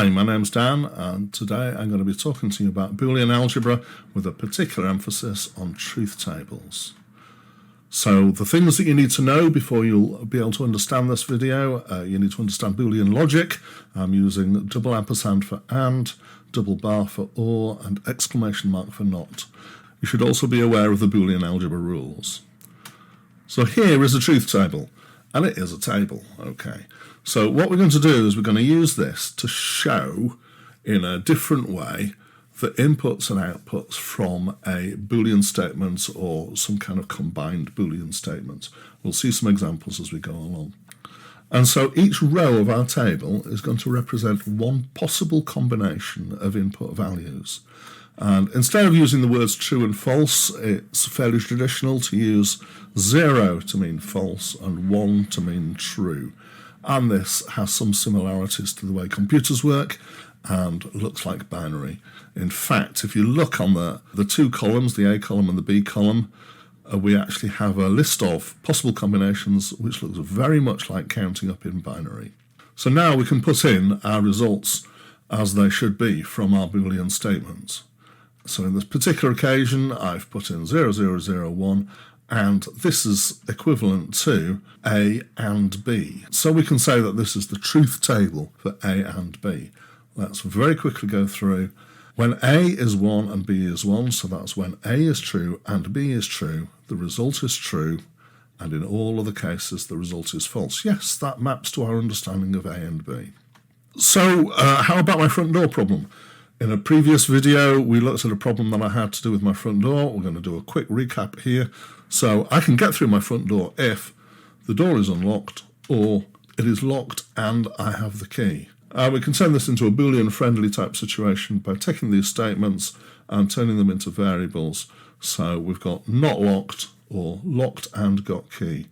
Hi, my name's Dan, and today I'm going to be talking to you about Boolean algebra with a particular emphasis on truth tables. So the things that you need to know before you'll be able to understand this video, you need to understand Boolean logic. I'm using double ampersand for and, double bar for or, and exclamation mark for not. You should also be aware of the Boolean algebra rules. So here is a truth table, and it is a table, okay. So what we're going to do is we're going to use this to show in a different way the inputs and outputs from a Boolean statement or some kind of combined Boolean statement. We'll see some examples as we go along. And so each row of our table is going to represent one possible combination of input values. And instead of using the words true and false, it's fairly traditional to use 0 to mean false and 1 to mean true. And this has some similarities to the way computers work and looks like binary. In fact, if you look on the two columns, the A column and the B column, we actually have a list of possible combinations which looks very much like counting up in binary. So now we can put in our results as they should be from our Boolean statements. So in this particular occasion, I've put in 0001, and this is equivalent to A and B. So we can say that this is the truth table for A and B. Let's very quickly go through. When A is 1 and B is 1, so that's when A is true and B is true, the result is true, and in all other cases the result is false. Yes, that maps to our understanding of A and B. So how about my front door problem? In a previous video, we looked at a problem that I had to do with my front door. We're going to do a quick recap here. So I can get through my front door if the door is unlocked or it is locked and I have the key. We can turn this into a Boolean friendly type situation by taking these statements and turning them into variables. So we've got not locked or locked and got key.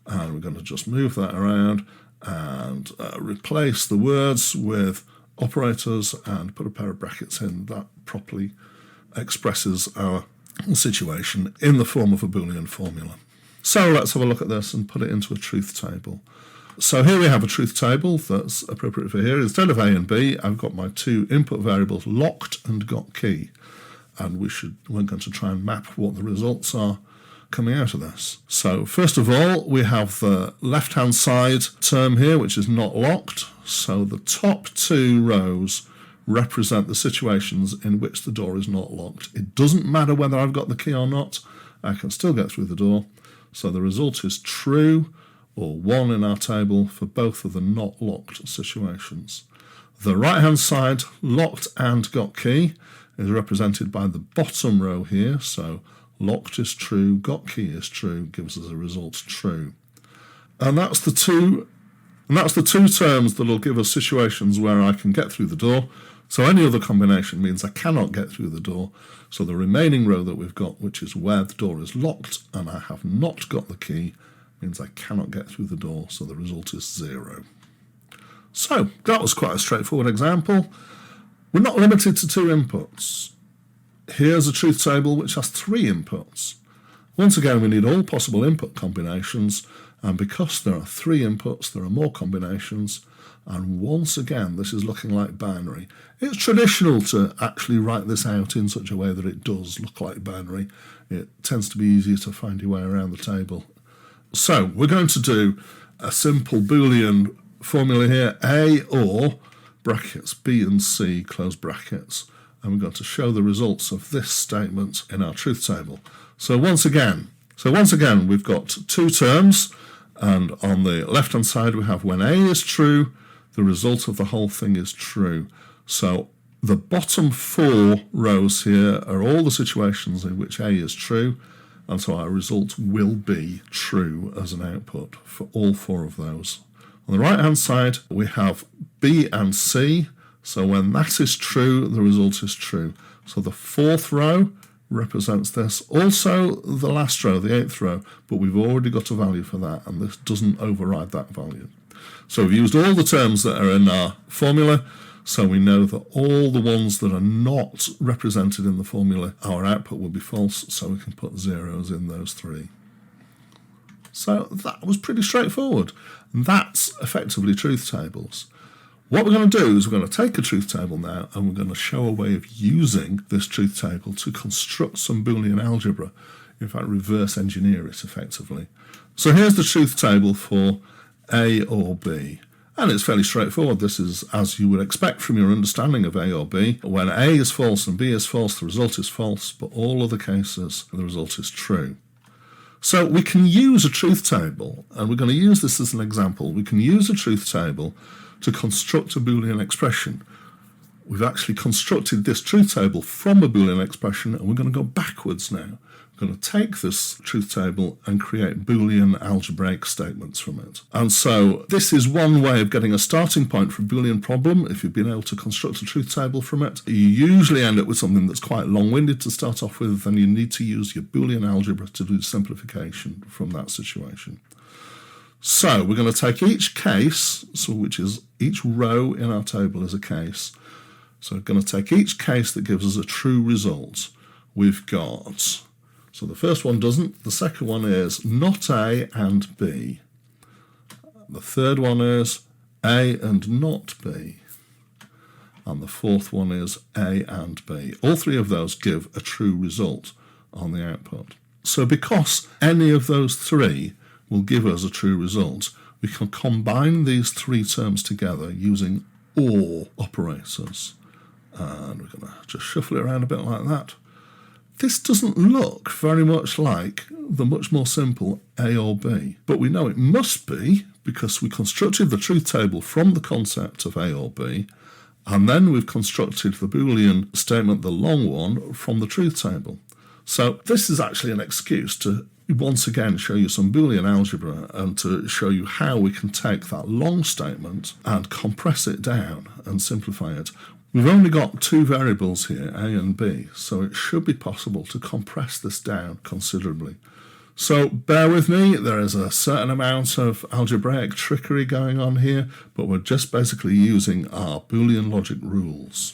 And we're going to just move that around and replace the words with operators and put a pair of brackets in. That properly expresses our situation in the form of a Boolean formula. So let's have a look at this and put it into a truth table. So here we have a truth table that's appropriate for here. Instead of A and B, I've got my two input variables locked and got key. And we're going to try and map what the results are coming out of this. So first of all, we have the left-hand side term here, which is not locked. So the top two rows represent the situations in which the door is not locked. It doesn't matter whether I've got the key or not, I can still get through the door. So the result is true or 1 in our table for both of the not locked situations. The right-hand side, locked and got key, is represented by the bottom row here. So locked is true, got key is true, gives us a result true. And that's the two terms that will give us situations where I can get through the door. So any other combination means I cannot get through the door. So the remaining row that we've got, which is where the door is locked and I have not got the key, means I cannot get through the door. So the result is 0. So that was quite a straightforward example. We're not limited to 2 inputs. Here's a truth table which has 3 inputs. Once again, we need all possible input combinations, and because there are 3 inputs, there are more combinations, and once again, this is looking like binary. It's traditional to actually write this out in such a way that it does look like binary. It tends to be easier to find your way around the table. So we're going to do a simple Boolean formula here, A or brackets, B and C, close brackets. And we're going to show the results of this statement in our truth table. So once again, we've got 2 terms, and on the left-hand side we have when A is true, the result of the whole thing is true. So the bottom 4 rows here are all the situations in which A is true, and so our result will be true as an output for all 4 of those. On the right-hand side we have B and C. So when that is true, the result is true. So the 4th row represents this. Also the last row, the 8th row, but we've already got a value for that, and this doesn't override that value. So we've used all the terms that are in our formula, so we know that all the ones that are not represented in the formula, our output will be false, so we can put zeros in those 3. So that was pretty straightforward. That's effectively truth tables. What we're going to do is we're going to take a truth table now, and we're going to show a way of using this truth table to construct some Boolean algebra. In fact, reverse engineer it effectively. So here's the truth table for A or B. And it's fairly straightforward. This is as you would expect from your understanding of A or B. When A is false and B is false, the result is false, but all other cases, the result is true. So we can use a truth table, and we're going to use this as an example. We can use a truth table to construct a Boolean expression. We've actually constructed this truth table from a Boolean expression, and we're going to go backwards now. We're going to take this truth table and create Boolean algebraic statements from it. And so this is one way of getting a starting point for a Boolean problem. If you've been able to construct a truth table from it, you usually end up with something that's quite long-winded to start off with, and you need to use your Boolean algebra to do simplification from that situation. So we're going to take each case, which is each row in our table is a case. So we're going to take each case that gives us a true result. We've got... So the first one doesn't. The second one is not A and B. The third one is A and not B. And the fourth one is A and B. All three of those give a true result on the output. So because any of those three will give us a true result, we can combine these three terms together using OR operators. And we're going to just shuffle it around a bit like that. This doesn't look very much like the much more simple A or B, but we know it must be because we constructed the truth table from the concept of A or B, and then we've constructed the Boolean statement, the long one, from the truth table. So this is actually an excuse to once again show you some Boolean algebra and to show you how we can take that long statement and compress it down and simplify it. We've only got two variables here, A and B, so it should be possible to compress this down considerably. So bear with me, there is a certain amount of algebraic trickery going on here, but we're just basically using our Boolean logic rules.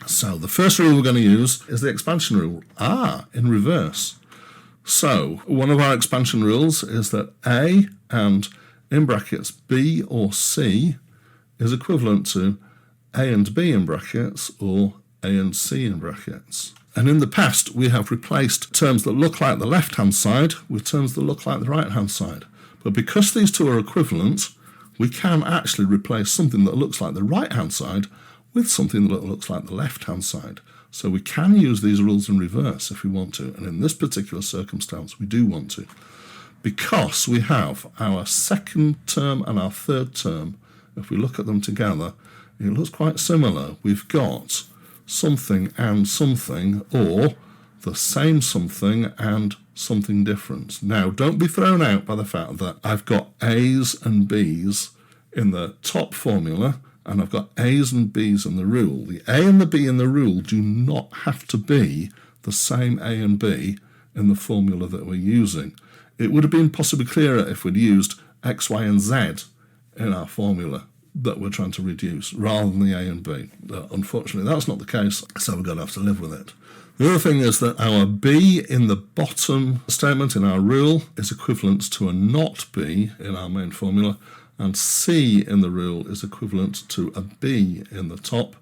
So the first rule we're going to use is the expansion rule. In reverse. So one of our expansion rules is that A and, in brackets, B or C is equivalent to A and B in brackets or A and C in brackets. And in the past, we have replaced terms that look like the left-hand side with terms that look like the right-hand side. But because these two are equivalent, we can actually replace something that looks like the right-hand side with something that looks like the left-hand side. So we can use these rules in reverse if we want to. And in this particular circumstance, we do want to. Because we have our second term and our third term, if we look at them together, it looks quite similar. We've got something and something, or the same something and something different. Now, don't be thrown out by the fact that I've got A's and B's in the top formula, and I've got A's and B's in the rule. The A and the B in the rule do not have to be the same A and B in the formula that we're using. It would have been possibly clearer if we'd used X, Y, and Z in our formula that we're trying to reduce, rather than the A and B. Unfortunately, that's not the case, so we're going to have to live with it. The other thing is that our B in the bottom statement in our rule is equivalent to a not B in our main formula, and C in the rule is equivalent to a B in the top.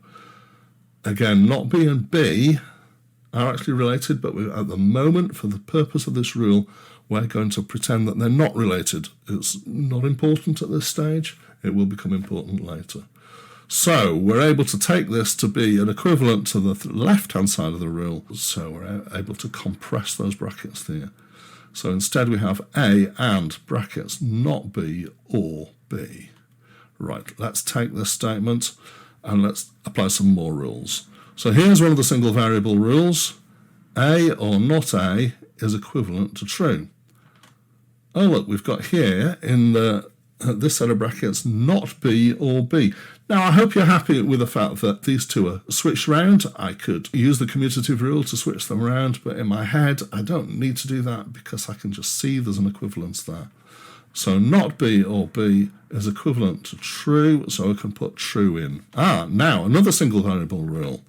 Again, not B and B are actually related, but at the moment, for the purpose of this rule, we're going to pretend that they're not related. It's not important at this stage. It will become important later. So we're able to take this to be an equivalent to the left-hand side of the rule, so we're able to compress those brackets here. So instead we have A and brackets not B or B. Right, let's take this statement and let's apply some more rules. So here's one of the single variable rules. A or not A is equivalent to true. Oh look, we've got here in this set of brackets not B or B. Now I hope you're happy with the fact that these two are switched around. I could use the commutative rule to switch them around, but in my head I don't need to do that because I can just see there's an equivalence there. So not B or B is equivalent to true, so I can put true in. Now another single variable rule.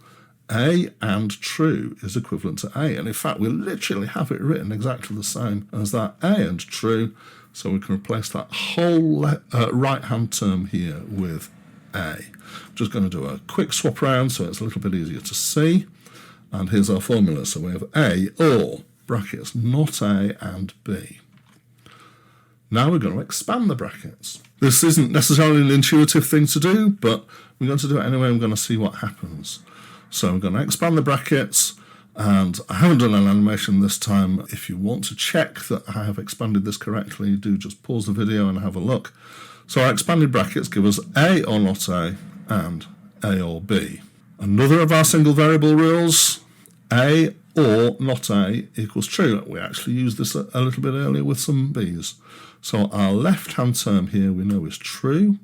A and true is equivalent to A, and in fact we literally have it written exactly the same as that, A and true, so we can replace that whole right-hand term here with A. I'm just going to do a quick swap around so it's a little bit easier to see. And here's our formula. So we have A or brackets not A and B. Now we're going to expand the brackets. This isn't necessarily an intuitive thing to do, but we're going to do it anyway. I'm going to see what happens. So I'm going to expand the brackets, and I haven't done an animation this time. If you want to check that I have expanded this correctly, do just pause the video and have a look. So our expanded brackets give us A or not A and A or B. Another of our single variable rules, A or not A equals true. We actually used this a little bit earlier with some B's. So our left-hand term here we know is true.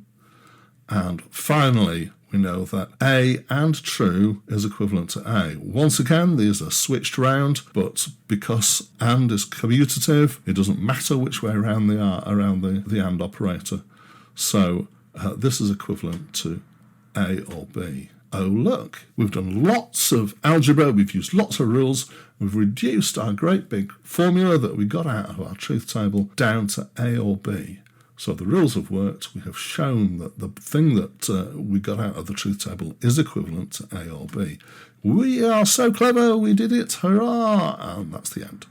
And finally, we know that A and true is equivalent to A. Once again, these are switched round, but because and is commutative, it doesn't matter which way around they are around the and operator. So this is equivalent to A or B. Oh, look, we've done lots of algebra, we've used lots of rules, we've reduced our great big formula that we got out of our truth table down to A or B. So the rules have worked. We have shown that the thing that we got out of the truth table is equivalent to A or B. We are so clever, we did it, hurrah! And that's the end.